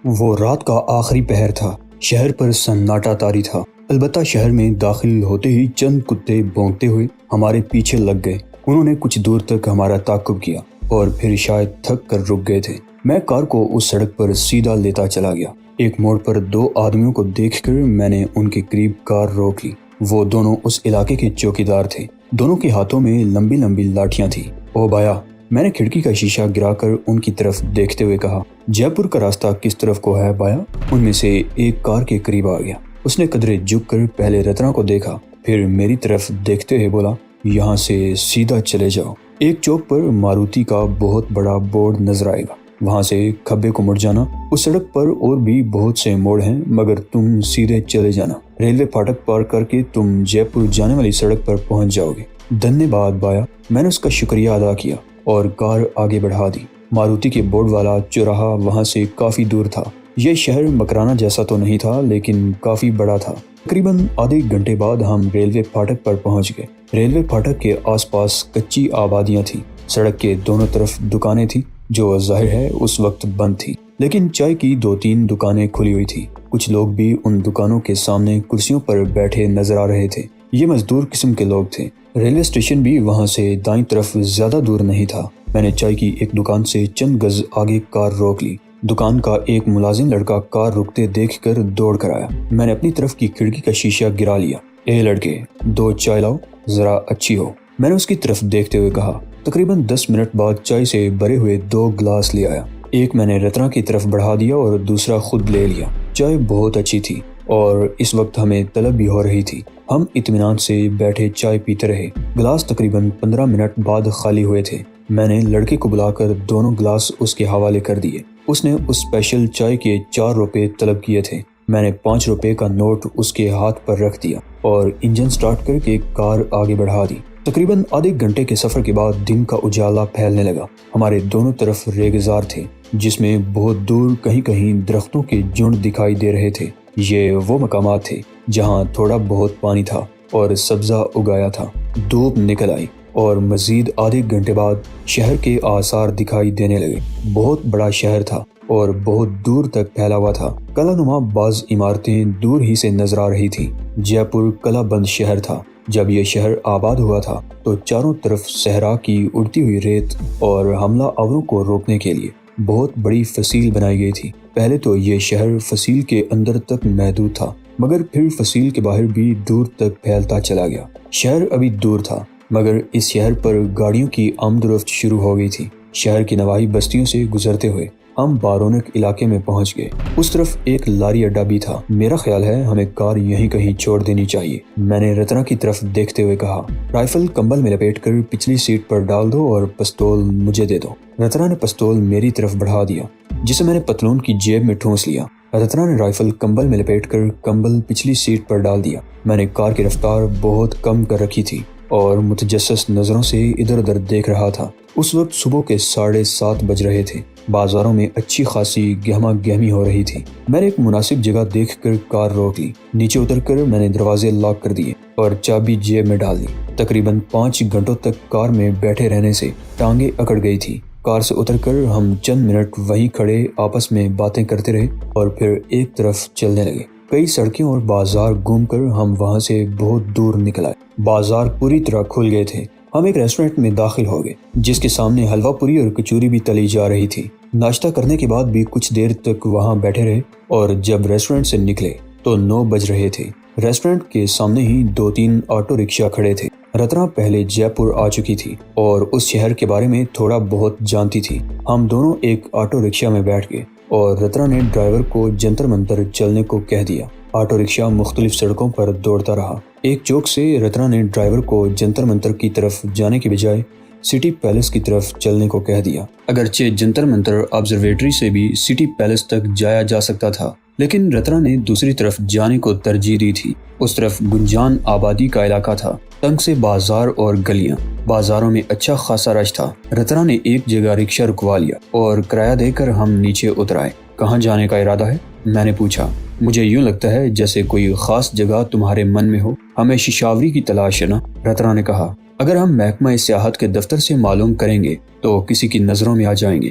وہ رات کا آخری پہر تھا۔ شہر پر سناٹا طاری تھا، البتہ شہر میں داخل ہوتے ہی چند کتے بھونکتے ہوئے ہمارے پیچھے لگ گئے۔ انہوں نے کچھ دور تک ہمارا تعاقب کیا اور پھر شاید تھک کر رک گئے تھے۔ میں کار کو اس سڑک پر سیدھا لیتا چلا گیا۔ ایک موڑ پر دو آدمیوں کو دیکھ کر میں نے ان کے قریب کار روک لی۔ وہ دونوں اس علاقے کے چوکیدار تھے۔ دونوں کے ہاتھوں میں لمبی لمبی لاٹھیاں تھیں۔ او بایا، میں نے کھڑکی کا شیشہ گرا کر ان کی طرف دیکھتے ہوئے کہا، جے پور کا راستہ کس طرف کو ہے بایا؟ ان میں سے ایک کار کے قریب آ گیا۔ اس نے قدرے جھک کر پہلے رتنا کو دیکھا، پھر میری طرف دیکھتے ہوئے بولا، یہاں سے سیدھا چلے جاؤ۔ ایک چوک پر ماروتی کا بہت بڑا بورڈ نظر آئے گا، وہاں سے کھبے کو مڑ جانا۔ اس سڑک پر اور بھی بہت سے موڑ ہیں، مگر تم سیدھے چلے جانا۔ ریلوے پھاٹک پار کر کے تم جے پور جانے والی سڑک پر پہنچ جاؤ گے۔ دھنیہ واد بایا، میں نے اس کا شکریہ ادا کیا اور کار آگے بڑھا دی۔ ماروتی کے بورڈ والا چوراہا وہاں سے کافی دور تھا۔ یہ شہر مکرانہ جیسا تو نہیں تھا، لیکن کافی بڑا تھا۔ تقریباً آدھے گھنٹے بعد ہم ریلوے پھاٹک پر پہنچ گئے۔ ریلوے پھاٹک کے آس پاس کچی آبادیاں تھیں۔ سڑک کے دونوں طرف دکانیں تھیں، جو ظاہر ہے اس وقت بند تھی، لیکن چائے کی 2-3 دکانیں کھلی ہوئی تھیں۔ کچھ لوگ بھی ان دکانوں کے سامنے کرسیوں پر بیٹھے نظر آ رہے تھے۔ یہ مزدور قسم کے لوگ تھے۔ ریلوے اسٹیشن بھی وہاں سے دائیں طرف زیادہ دور نہیں تھا۔ میں نے چائے کی ایک دکان سے چند گز آگے کار روک لی۔ دکان کا ایک ملازم لڑکا کار رکتے دیکھ کر دوڑ کر آیا۔ میں نے اپنی طرف کی کھڑکی کا شیشہ گرا لیا۔ اے لڑکے، 2 چائے لاؤ، ذرا اچھی ہو، میں نے اس کی طرف دیکھتے ہوئے کہا۔ تقریباً 10 منٹ بعد چائے سے بھرے ہوئے 2 گلاس لے آیا۔ ایک میں نے رتنا کی طرف بڑھا دیا اور دوسرا خود لے لیا۔ چائے بہت اچھی تھی اور اس وقت ہمیں طلب بھی ہو رہی تھی۔ ہم اطمینان سے بیٹھے چائے پیتے رہے۔ گلاس تقریباً 15 منٹ بعد خالی ہوئے تھے۔ میں نے لڑکے کو بلا کر دونوں گلاس اس کے حوالے کر دیے۔ اس نے اس اسپیشل چائے کے 4 روپے طلب کیے تھے۔ میں نے 5 روپے کا نوٹ اس کے ہاتھ پر رکھ دیا اور انجن سٹارٹ کر کے کار آگے بڑھا دی۔ تقریباً آدھے گھنٹے کے سفر کے بعد دن کا اجالا پھیلنے لگا۔ ہمارے دونوں طرف ریگزار تھے، جس میں بہت دور کہیں کہیں درختوں کے جھنڈ دکھائی دے رہے تھے۔ یہ وہ مقامات تھے جہاں تھوڑا بہت پانی تھا اور سبزہ اگایا تھا۔ دھوپ نکل آئی اور مزید آدھے گھنٹے بعد شہر کے آثار دکھائی دینے لگے۔ بہت بڑا شہر تھا اور بہت دور تک پھیلا ہوا تھا۔ قلعہ نما بعض عمارتیں دور ہی سے نظر آ رہی تھیں۔ جے پور قلعہ بند شہر تھا۔ جب یہ شہر آباد ہوا تھا تو چاروں طرف صحرا کی اڑتی ہوئی ریت اور حملہ آوروں کو روکنے کے لیے بہت بڑی فصیل بنائی گئی تھی۔ پہلے تو یہ شہر فصیل کے اندر تک محدود تھا، مگر پھر فصیل کے باہر بھی دور تک پھیلتا چلا گیا۔ شہر ابھی دور تھا، مگر اس شہر پر گاڑیوں کی آمد و رفت شروع ہو گئی تھی۔ شہر کی نواحی بستیوں سے گزرتے ہوئے ہم بارونق علاقے میں پہنچ گئے۔ اس طرف ایک لاری اڈا بھی تھا۔ میرا خیال ہے ہمیں کار یہیں کہیں چھوڑ دینی چاہیے، میں نے رتنا کی طرف دیکھتے ہوئے کہا۔ رائفل کمبل میں لپیٹ کر پچھلی سیٹ پر ڈال دو اور پستول مجھے دے دو۔ رتنا نے پستول میری طرف بڑھا دیا، جسے میں نے پتلون کی جیب میں ٹھونس لیا۔ رتنا نے رائفل کمبل میں لپیٹ کر کمبل پچھلی سیٹ پر ڈال دیا۔ میں نے کار کی رفتار بہت کم کر رکھی تھی اور متجسس نظروں سے ادھر ادھر دیکھ رہا تھا۔ اس وقت صبح کے 7:30 بج رہے تھے۔ بازاروں میں اچھی خاصی گہما گہمی ہو رہی تھی۔ میں نے ایک مناسب جگہ دیکھ کر کار روک لی۔ نیچے اتر کر میں نے دروازے لاک کر دیے اور چابی جیب میں ڈال دی۔ تقریباً 5 گھنٹوں تک کار میں بیٹھے رہنے سے ٹانگیں اکڑ گئی تھی۔ کار سے اتر کر ہم چند منٹ وہیں کھڑے آپس میں باتیں کرتے رہے اور پھر ایک طرف چلنے لگے۔ کئی سڑکیں اور بازار گھوم کر ہم وہاں سے بہت دور نکل آئے۔ بازار پوری طرح کھل گئے تھے۔ ہم ایک ریسٹورنٹ میں داخل ہو گئے، جس کے سامنے حلوہ پوری اور کچوری بھی تلی جا رہی تھی۔ ناشتہ کرنے کے بعد بھی کچھ دیر تک وہاں بیٹھے رہے اور جب ریسٹورنٹ سے نکلے تو 9 بج رہے تھے۔ ریسٹورنٹ کے سامنے ہی 2-3 آٹو رکشا کھڑے تھے۔ رتنا پہلے جے پور آ چکی تھی اور اس شہر کے بارے میں تھوڑا بہت جانتی تھی۔ ہم دونوں ایک آٹو رکشا میں بیٹھ گئے اور رتنا نے ڈرائیور کو جنتر منتر چلنے کو کہہ دیا۔ آٹو رکشا مختلف سڑکوں پر دوڑتا رہا۔ ایک چوک سے رتنا نے ڈرائیور کو جنتر منتر کی طرف جانے کے بجائے سٹی پیلس کی طرف چلنے کو کہہ دیا۔ اگرچہ جنتر منتر آبزرویٹری سے بھی سٹی پیلس تک جایا جا سکتا تھا، لیکن رتنا نے دوسری طرف جانے کو ترجیح دی تھی۔ اس طرف گنجان آبادی کا علاقہ تھا، تنگ سے بازار اور گلیاں۔ بازاروں میں اچھا خاصا رش تھا۔ رتنا نے ایک جگہ رکشا رکوا لیا اور کرایہ دے کر ہم نیچے اتر آئے۔ کہاں جانے کا ارادہ ہے؟ میں نے پوچھا۔ مجھے یوں لگتا ہے جیسے کوئی خاص جگہ تمہارے من میں ہو۔ ہمیں ششاوری کی تلاش ہے نا؟ رتنا نے کہا۔ اگر ہم محکمہ سیاحت کے دفتر سے معلوم کریں گے تو کسی کی نظروں میں آ جائیں گے۔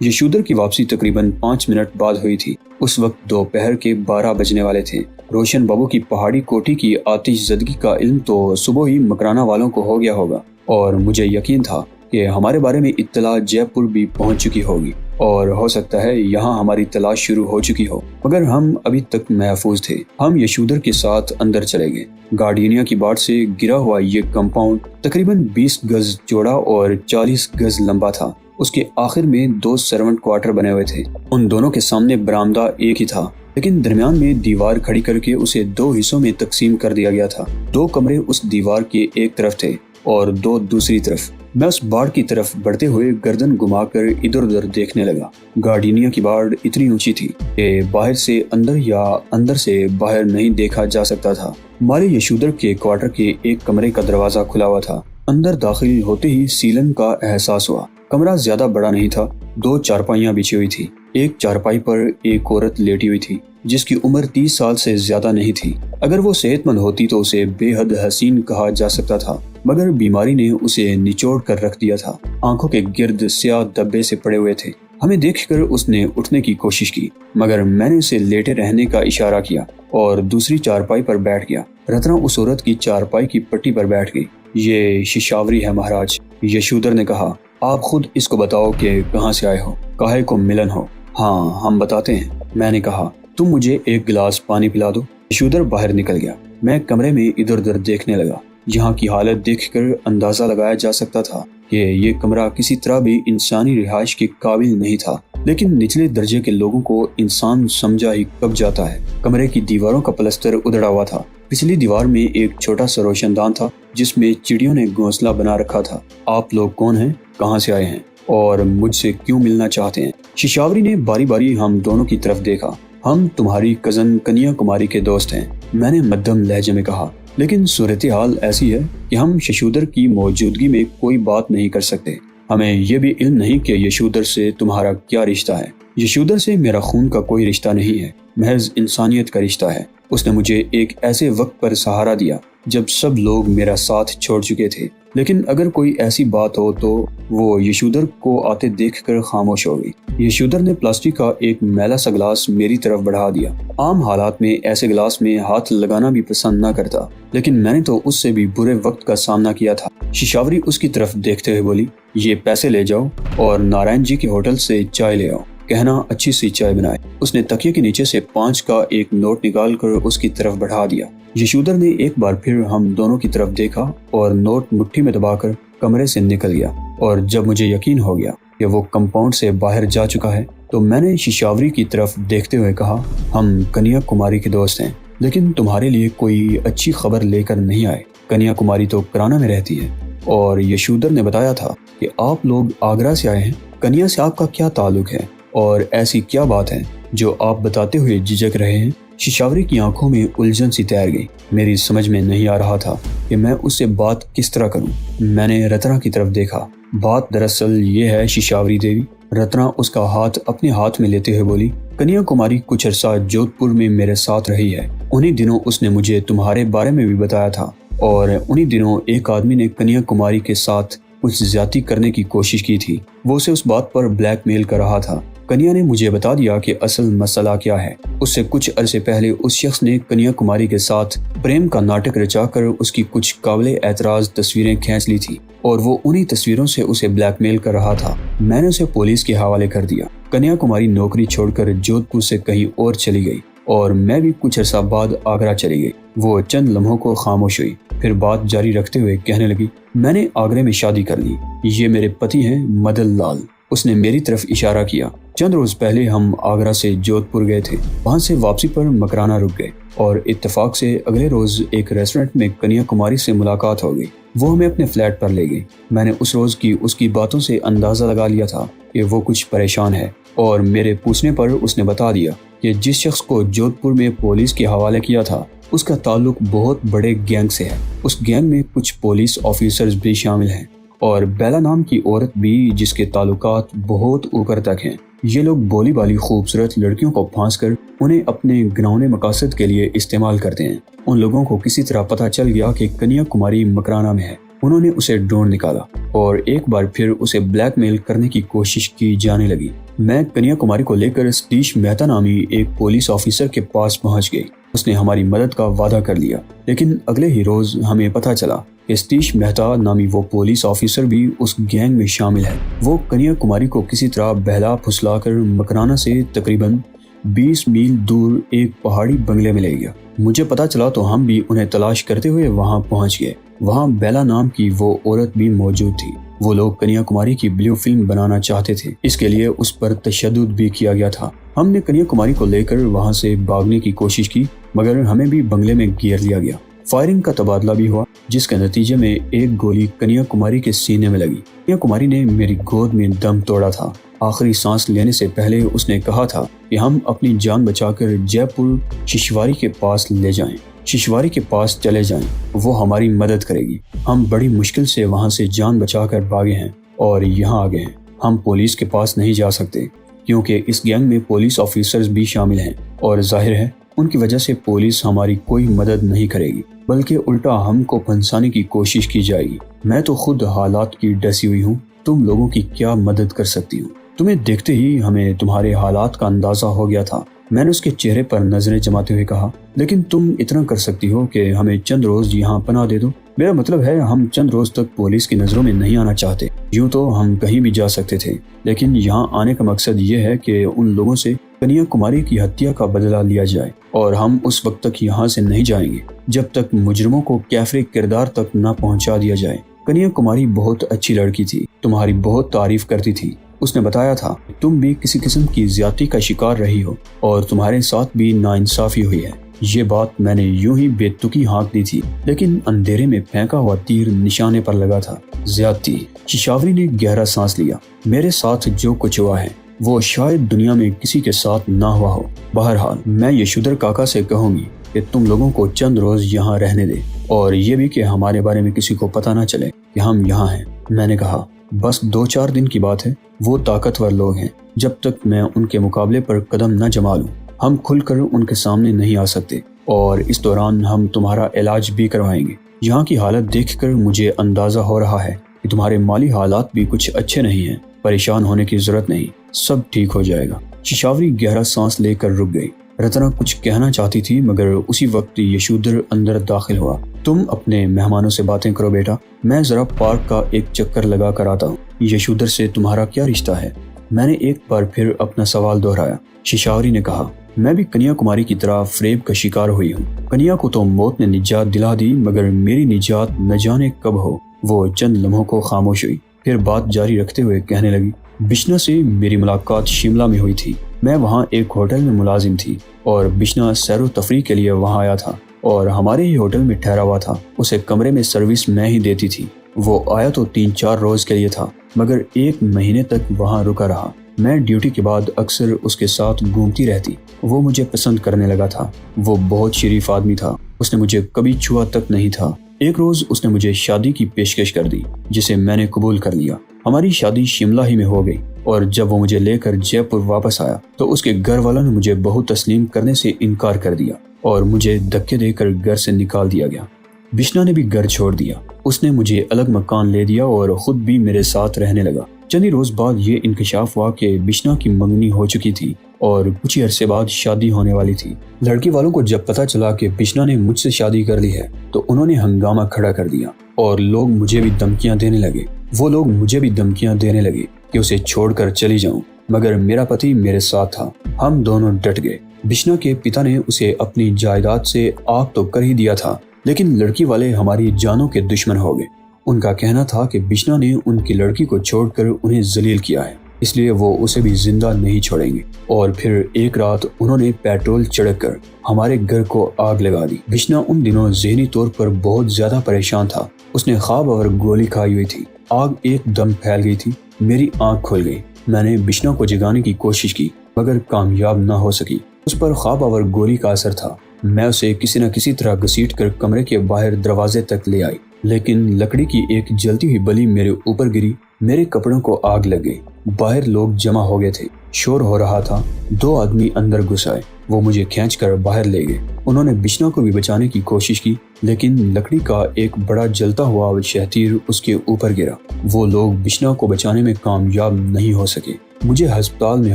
یشودر کی واپسی تقریباً 5 منٹ بعد ہوئی تھی۔ اس وقت دوپہر کے 12 بجنے والے تھے۔ روشن بابو کی پہاڑی کوٹھی کی آتش زدگی کا علم تو صبح ہی مکرانا والوں کو ہو گیا ہوگا، اور مجھے یقین تھا کہ ہمارے بارے میں اطلاع جے پور بھی پہنچ چکی ہوگی، اور ہو سکتا ہے یہاں ہماری تلاش شروع ہو چکی ہو، مگر ہم ابھی تک محفوظ تھے۔ ہم یشودر کے ساتھ اندر چلے گئے۔ گارڈینیا کی باڑ سے گرا ہوا یہ کمپاؤنڈ تقریباً 20 گز چوڑا اور 40 گز لمبا تھا۔ اس کے آخر میں 2 سرونٹ کوارٹر بنے ہوئے تھے۔ ان دونوں کے سامنے برآمدہ ایک ہی تھا، لیکن درمیان میں دیوار کھڑی کر کے اسے 2 حصوں میں تقسیم کر دیا گیا تھا۔ 2 کمرے اس دیوار کے ایک طرف تھے اور 2 دوسری طرف۔ میں اس باڑ کی طرف بڑھتے ہوئے گردن گھما کر ادھر ادھر دیکھنے لگا۔ گارڈینیا کی باڑ اتنی اونچی تھی کہ باہر سے اندر یا اندر سے باہر نہیں دیکھا جا سکتا تھا۔ ہمارے یشودر کے کوارٹر کے ایک کمرے کا دروازہ کھلا ہوا تھا۔ اندر داخل ہوتے ہی سیلن کا احساس ہوا۔ کمرہ زیادہ بڑا نہیں تھا۔ 2 چارپائیاں بچھی ہوئی تھی۔ ایک چارپائی پر ایک عورت لیٹی ہوئی تھی جس کی عمر 30 سال سے زیادہ نہیں تھی۔ اگر وہ صحت مند ہوتی تو اسے بے حد حسین کہا جا سکتا تھا، مگر بیماری نے اسے نچوڑ کر رکھ دیا تھا۔ آنکھوں کے گرد سیاہ دبے سے پڑے ہوئے تھے۔ ہمیں دیکھ کر اس نے اٹھنے کی کوشش کی، مگر میں نے اسے لیٹے رہنے کا اشارہ کیا اور دوسری چارپائی پر بیٹھ گیا۔ رتنا اس عورت کی چارپائی کی پٹی پر بیٹھ گئی۔ یہ ششاوری ہے مہاراج، یشودر نے کہا۔ آپ خود اس کو بتاؤ کہ کہاں سے آئے ہو، کاہے کو ملن ہو۔ ہاں ہم بتاتے ہیں، میں نے کہا۔ تم مجھے ایک گلاس پانی پلا دو۔ یشودر باہر نکل گیا۔ میں کمرے میں ادھر ادھر دیکھنے لگا۔ یہاں کی حالت دیکھ کر اندازہ لگایا جا سکتا تھا کہ یہ کمرہ کسی طرح بھی انسانی رہائش کے قابل نہیں تھا، لیکن نچلے درجے کے لوگوں کو انسان سمجھا ہی کب جاتا ہے۔ کمرے کی دیواروں کا پلستر ادھڑا ہوا تھا۔ پچھلی دیوار میں ایک چھوٹا سا روشن دان تھا جس میں چڑیوں نے گھونسلہ بنا رکھا تھا۔ آپ لوگ کون ہیں، کہاں سے آئے ہیں اور مجھ سے کیوں ملنا چاہتے ہیں؟ ششاوری نے باری باری ہم دونوں کی طرف دیکھا۔ ہم تمہاری کزن کنیا کماری کے دوست ہیں، میں نے مدھم لہجے میں کہا، لیکن صورتحال ایسی ہے کہ ہم یشودر کی موجودگی میں کوئی بات نہیں کر سکتے۔ ہمیں یہ بھی علم نہیں کہ یشودر سے تمہارا کیا رشتہ ہے۔ یشودر سے میرا خون کا کوئی رشتہ نہیں ہے، محض انسانیت کا رشتہ ہے۔ اس نے مجھے ایک ایسے وقت پر سہارا دیا جب سب لوگ میرا ساتھ چھوڑ چکے تھے، لیکن اگر کوئی ایسی بات ہو تو وہ یشودر کو آتے دیکھ کر خاموش ہو گئی۔ یشودر نے پلاسٹک کا ایک میلا سا گلاس میری طرف بڑھا دیا۔ عام حالات میں ایسے گلاس میں ہاتھ لگانا بھی پسند نہ کرتا، لیکن میں نے تو اس سے بھی برے وقت کا سامنا کیا تھا۔ ششاوری اس کی طرف دیکھتے ہوئے بولی، یہ پیسے لے جاؤ اور نارائن جی کے ہوٹل سے چائے لے آؤ، کہنا اچھی سی چائے بنائے۔ اس نے تکیے کے نیچے سے 5 کا ایک نوٹ نکال کر اس کی طرف بڑھا دیا۔ یشودر نے ایک بار پھر ہم دونوں کی طرف دیکھا اور نوٹ مٹھی میں دبا کر کمرے سے نکل گیا۔ اور جب مجھے یقین ہو گیا کہ وہ کمپاؤنڈ سے باہر جا چکا ہے تو میں نے ششاوری کی طرف دیکھتے ہوئے کہا، ہم کنیا کماری کے دوست ہیں، لیکن تمہارے لیے کوئی اچھی خبر لے کر نہیں آئے۔ کنیا کماری تو کرانا میں رہتی ہے، اور یشودر نے بتایا تھا کہ آپ لوگ آگرہ سے آئے ہیں۔ کنیا سے آپ کا کیا تعلق ہے اور ایسی کیا بات ہے جو آپ بتاتے ہوئے جھجک رہے ہیں؟ ششاوری کی آنکھوں میں الجھن سی تیر گئی۔ میری سمجھ میں نہیں آ رہا تھا کہ میں اس سے بات کس طرح کروں۔ میں نے رتنا کی طرف دیکھا۔ بات دراصل یہ ہے ششاوری دیوی، رتنا اس کا ہاتھ اپنے ہاتھ میں لیتے ہوئے بولی، کنیا کماری کچھ عرصہ جودھ پور میں میرے ساتھ رہی ہے۔ انہی دنوں اس نے مجھے تمہارے بارے میں بھی بتایا تھا، اور انہی دنوں ایک آدمی نے کنیا کماری کے ساتھ کچھ زیادتی کرنے کی کوشش کی تھی۔ وہ اسے اس بات پر بلیک میل کر رہا تھا۔ کنیا نے مجھے بتا دیا کہ اصل مسئلہ کیا ہے۔ اس سے کچھ عرصے پہلے اس شخص نے کنیا کماری کے ساتھ پریم کا ناٹک رچا کر اس کی کچھ قابل اعتراض تصویریں کھینچ لی تھی، اور وہ انہی تصویروں سے اسے بلیک میل کر رہا تھا۔ میں نے اسے پولیس کے حوالے کر دیا۔ کنیا کماری نوکری چھوڑ کر جودھ پور سے کہیں اور چلی گئی، اور میں بھی کچھ عرصہ بعد آگرہ چلی گئی۔ وہ چند لمحوں کو خاموش ہوئی، پھر بات جاری رکھتے ہوئے کہنے لگی، میں نے آگرے میں شادی کر لی۔ یہ میرے پتی ہیں مدن لال۔ اس نے میری طرف اشارہ کیا۔ چند روز پہلے ہم آگرہ سے جودھ پور گئے تھے، وہاں سے واپسی پر مکرانا رک گئے، اور اتفاق سے اگلے روز ایک ریسٹورنٹ میں کنیا کماری سے ملاقات ہو گئی۔ وہ ہمیں اپنے فلیٹ پر لے گئی۔ میں نے اس روز کی اس کی باتوں سے اندازہ لگا لیا تھا کہ وہ کچھ پریشان ہے، اور میرے پوچھنے پر اس نے بتا دیا کہ جس شخص کو جودھ پور میں پولیس کے حوالے کیا تھا اس کا تعلق بہت بڑے گینگ سے ہے۔ اس گینگ میں کچھ پولیس آفیسرز بھی شامل ہیں، اور بیلا نام کی عورت بھی جس کے تعلقات بہت اوپر تک ہیں۔ یہ لوگ بولی بالی خوبصورت لڑکیوں کو پھانس کر انہیں اپنے گھناؤنے مقاصد کے لیے استعمال کرتے ہیں۔ ان لوگوں کو کسی طرح پتہ چل گیا کہ کنیا کماری مکرانا میں ہے۔ انہوں نے اسے ڈھونڈ نکالا اور ایک بار پھر اسے بلیک میل کرنے کی کوشش کی جانے لگی۔ میں کنیا کماری کو لے کر ستیش مہتا نامی ایک پولیس آفیسر کے پاس پہنچ گئی۔ اس نے ہماری مدد کا وعدہ کر لیا، لیکن اگلے ہی روز ہمیں پتہ چلا کہ ستیش مہتا نامی وہ پولیس آفیسر بھی اس گینگ میں شامل ہے۔ وہ کنیا کماری کو کسی طرح بہلا پھسلا کر مکرانا سے تقریباً 20 میل دور ایک پہاڑی بنگلے میں لے گیا۔ مجھے پتا چلا تو ہم بھی انہیں تلاش کرتے ہوئے وہاں پہنچ گئے۔ وہاں بیلا نام کی وہ عورت بھی موجود تھی۔ وہ لوگ کنیا کماری کی بلیو فلم بنانا چاہتے تھے، اس کے لیے اس پر تشدد بھی کیا گیا تھا۔ ہم نے کنیا کماری کو لے کر وہاں سے بھاگنے کی کوشش کی، مگر ہمیں بھی بنگلے میں گھیر لیا گیا۔ فائرنگ کا تبادلہ بھی ہوا، جس کے نتیجے میں ایک گولی کنیا کماری کے سینے میں لگی۔ کنیا کماری نے میری گود میں دم توڑا تھا۔ آخری سانس لینے سے پہلے اس نے کہا تھا کہ ہم اپنی جان بچا کر جے پور ششواری کے پاس لے جائیں، ششواری کے پاس چلے جائیں، وہ ہماری مدد کرے گی۔ ہم بڑی مشکل سے وہاں سے جان بچا کر بھاگے ہیں اور یہاں آ گئے ہیں۔ ہم پولیس کے پاس نہیں جا سکتے کیونکہ اس گینگ میں پولیس آفیسرز بھی شامل ہیں، اور ظاہر ہے ان کی وجہ سے پولیس ہماری کوئی مدد نہیں کرے گی، بلکہ الٹا ہم کو پھنسانے کی کوشش کی جائے گی۔ میں تو خود حالات کی ڈسی ہوئی ہوں، تم لوگوں کی کیا مدد کر سکتی ہوں؟ تمہیں دیکھتے ہی ہمیں تمہارے حالات کا اندازہ ہو گیا تھا، میں نے اس کے چہرے پر نظریں جماتے ہوئے کہا۔ لیکن تم اتنا کر سکتی ہو کہ ہمیں چند روز یہاں پناہ دے دو۔ میرا مطلب ہے ہم چند روز تک پولیس کی نظروں میں نہیں آنا چاہتے۔ یوں تو ہم کہیں بھی جا سکتے تھے، لیکن یہاں آنے کا مقصد یہ ہے کہ ان لوگوں سے کنیا کماری کی ہتیا کا بدلہ لیا جائے، اور ہم اس وقت تک یہاں سے نہیں جائیں گے جب تک مجرموں کو کیفر کردار تک نہ پہنچا دیا جائے۔ کنیا کماری بہت اچھی لڑکی تھی، تمہاری بہت تعریف کرتی تھی۔ اس نے بتایا تھا کہ تم بھی کسی قسم کی زیادتی کا شکار رہی ہو اور تمہارے ساتھ بھی ناانصافی ہوئی ہے۔ یہ بات میں نے یوں ہی بے تکی ہانک دی تھی، لیکن اندھیرے میں پھینکا ہوا تیر نشانے پر لگا تھا۔ زیادتی۔ ششاوری نے گہرا سانس لیا۔ میرے ساتھ جو کچھ ہوا ہے وہ شاید دنیا میں کسی کے ساتھ نہ ہوا ہو۔ بہرحال میں یشودر کاکا سے کہوں گی کہ تم لوگوں کو چند روز یہاں رہنے دے، اور یہ بھی کہ ہمارے بارے میں کسی کو پتہ نہ چلے کہ ہم یہاں ہیں۔ میں نے کہا، بس 2-4 دن کی بات ہے، وہ طاقتور لوگ ہیں، جب تک میں ان کے مقابلے پر قدم نہ جما لوں ہم کھل کر ان کے سامنے نہیں آ سکتے، اور اس دوران ہم تمہارا علاج بھی کروائیں گے۔ یہاں کی حالت دیکھ کر مجھے اندازہ ہو رہا ہے کہ تمہارے مالی حالات بھی کچھ اچھے نہیں ہیں، پریشان ہونے کی ضرورت نہیں، سب ٹھیک ہو جائے گا۔ ششاوری گہرا سانس لے کر رک گئی۔ رتنا کچھ کہنا چاہتی تھی، مگر اسی وقت یشودر اندر داخل ہوا۔ تم اپنے مہمانوں سے باتیں کرو بیٹا، میں ذرا پارک کا ایک چکر لگا کر آتا ہوں۔ یشودر سے تمہارا کیا رشتہ ہے؟ میں نے ایک بار پھر اپنا سوال دہرایا۔ ششاوری نے کہا، میں بھی کنیا کماری کی طرح فریب کا شکار ہوئی ہوں۔ کنیا کو تو موت نے نجات دلا دی، مگر میری نجات نہ جانے کب ہو۔ وہ چند لمحوں کو خاموش ہوئی، پھر بات جاری رکھتے ہوئے کہنے لگی، بشنا سے میری ملاقات شملہ میں ہوئی تھی۔ میں وہاں ایک ہوٹل میں ملازم تھی، اور بشنا سیر و تفریح کے لیے وہاں آیا تھا اور ہمارے ہی ہوٹل میں ٹھہرا ہوا تھا۔ اسے کمرے میں سروس میں ہی دیتی تھی۔ وہ آیا تو 3-4 روز کے لیے تھا، مگر 1 مہینے تک وہاں رکا رہا۔ میں ڈیوٹی کے بعد اکثر اس کے ساتھ گھومتی رہتی۔ وہ مجھے پسند کرنے لگا تھا۔ وہ بہت شریف آدمی تھا، اس نے مجھے کبھی چھوا تک نہیں تھا۔ ایک روز اس نے مجھے شادی کی پیشکش کر دی، جسے میں نے قبول کر لیا۔ ہماری شادی شملہ ہی میں ہو گئی، اور جب وہ مجھے لے کر جے پور واپس آیا تو اس کے گھر والوں نے مجھے بہو تسلیم کرنے سے انکار کر دیا، اور مجھے دھکے دے کر گھر سے نکال دیا گیا۔ بشنا نے بھی گھر چھوڑ دیا۔ اس نے مجھے الگ مکان لے دیا اور خود بھی میرے ساتھ رہنے لگا۔ چند ہی روز بعد یہ انکشاف ہوا کہ بشنا کی منگنی ہو چکی تھی اور کچھ ہی عرصے بعد شادی ہونے والی تھی۔ لڑکی والوں کو جب پتا چلا کہ بشنا نے مجھ سے شادی کر لی ہے تو انہوں نے ہنگامہ کھڑا کر دیا، اور لوگ مجھے بھی دھمکیاں دینے لگے۔ وہ لوگ مجھے بھی دھمکیاں دینے لگے کہ اسے چھوڑ کر چلی جاؤں، مگر میرا پتی میرے ساتھ تھا۔ ہم دونوں ڈٹ گئے۔ بشنا کے پتا نے اسے اپنی جائیداد سے آگ تو کر ہی دیا تھا، لیکن لڑکی والے ہماری جانوں کے دشمن ہو گئے۔ ان کا کہنا تھا کہ بشنا نے ان کی لڑکی کو چھوڑ کر انہیں ذلیل کیا ہے، اس لیے وہ اسے بھی زندہ نہیں چھوڑیں گے۔ اور پھر ایک رات انہوں نے پیٹرول چھڑک کر ہمارے گھر کو آگ لگا دی۔ بشنا ان دنوں ذہنی طور پر بہت زیادہ پریشان تھا۔ اس نے خواب اور گولی کھائی ہوئی تھی۔ آگ ایک دم پھیل گئی تھی۔ میری آنکھ کھل گئی۔ میں نے بشنا کو جگانے کی کوشش کی، مگر کامیاب نہ ہو سکی۔ اس پر خواب اور گولی کا اثر تھا۔ میں اسے کسی نہ کسی طرح گھسیٹ کر کمرے کے باہر دروازے تک لے آئی، لیکن لکڑی کی ایک جلتی ہوئی بلی میرے اوپر گری۔ میرے کپڑوں کو آگ لگ گئی۔ باہر لوگ جمع ہو گئے تھے۔ شور ہو رہا تھا۔ 2 آدمی اندر گھس آئے۔ وہ مجھے کھینچ کر باہر لے گئے۔ انہوں نے بچھنا کو بھی بچانے کی کوشش کی، لیکن لکڑی کا ایک بڑا جلتا ہوا شہتیر اس کے اوپر گرا۔ وہ لوگ بچھنا کو بچانے میں کامیاب نہیں ہو سکے۔ مجھے ہسپتال میں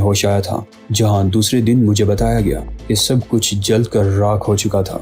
ہوش آیا تھا، جہاں دوسرے دن مجھے بتایا گیا کہ سب کچھ جل کر راکھ ہو چکا تھا۔